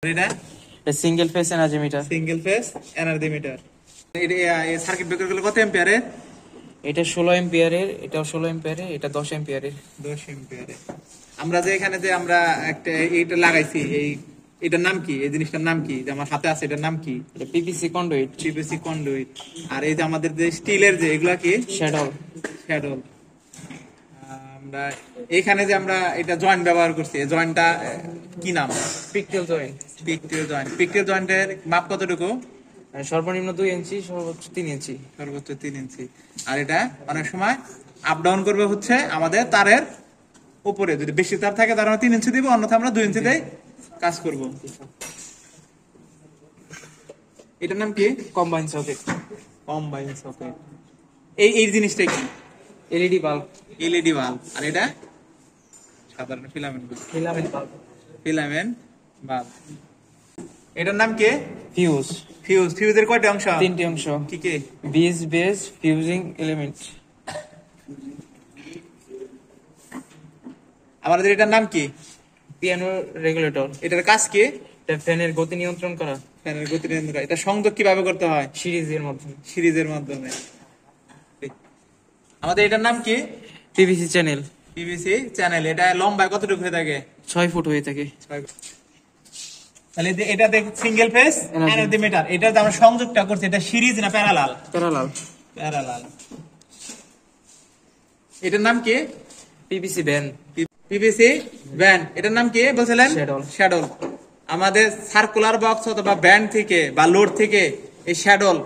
এটা single face energy meter. Single phase energy meter. এটা এই সার্কিট ব্রেকার গুলো কত এম্পিয়ারের? এটা 16 এম্পিয়ারের, এটাও 16 এম্পিয়ারের, এটা 10 এম্পিয়ারের। 10 এম্পিয়ারের। আমরা যে এখানে যে আমরা একটা এইটা লাগাইছি, এটার নাম কি? এই জিনিসটার নাম কি যে আমার হাতে আছে, এটার নাম কি? এটা পিপিসি কন্ডুইট। PVC conduit. আর এই যে আমাদের যে স্টিলের যে এগুলা কি? শ্যাডল। শ্যাডল। আমরা এখানে যে আমরা এটা জয়েন্ট ব্যবহার করছি, এই জয়েন্টটা কি নাম? Pigtail joint. Pigtail joint. Pigtail জয়েন্টের মাপ কতটুকু? সর্বনিম্ন 2 ইঞ্চি, সর্বোচ্চ 3 ইঞ্চি। সর্বোচ্চ 3 ইঞ্চি। আর এটা অনেক সময় আপ ডাউন করবে হচ্ছে আমাদের তারের উপরে, যদি বেশি তার থাকে তার আমরা 3 ইঞ্চি দিব, অন্যথা আমরা 2 ইঞ্চিতেই কাজ করব। এটার নাম কি? Combine socket. Combine socket. এই জিনিসটা কি? LED bulb. LED bulb. আর এটা সাধারণ filament bulb. Filament bulb. Filament bulb. এটার নাম কি? ফিউজ। ফিউজ। ফিউজের কয়টা অংশ? 3টি অংশ। কি কি? Base, base, fusing element. আমাদের এটার নাম কি? Piano regulator. এটার কাজ কি? এটা ফ্যানের গতি নিয়ন্ত্রণ করা। ফ্যানের গতি নিয়ন্ত্রণ করা। এটা সংযোগ কিভাবে করতে হয়? সিরিজের মাধ্যমে। সিরিজের মাধ্যমে। আমাদের এটার নাম কি? PVC channel. PVC channel. এটা লম্বায় কতটুকু হয়ে থাকে? 6 ফুট হয়ে থাকে। তাহলে এটা দেখ সিঙ্গেল ফেজ এনার্জি মিটার। এটা যে আমরা সংযোগটা করছি, এটা সিরিজ না প্যারালাল? প্যারালাল। প্যারালাল। এটার নাম কি? PVC van. PVC van. এটার নাম কি বলছিলেন? শ্যাডল। শ্যাডল। আমাদের সার্কুলার বক্স অথবা ব্যান্ড থেকে বা লোড থেকে এই শ্যাডল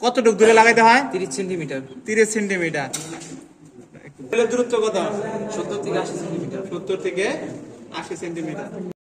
কতটুকু দূরে লাগাইতে হয়? 30 সেন্টিমিটার। 30 সেন্টিমিটার। দূরত্ব কত? 70 থেকে 80 সেন্টিমিটার। 70 থেকে 80 সেন্টিমিটার।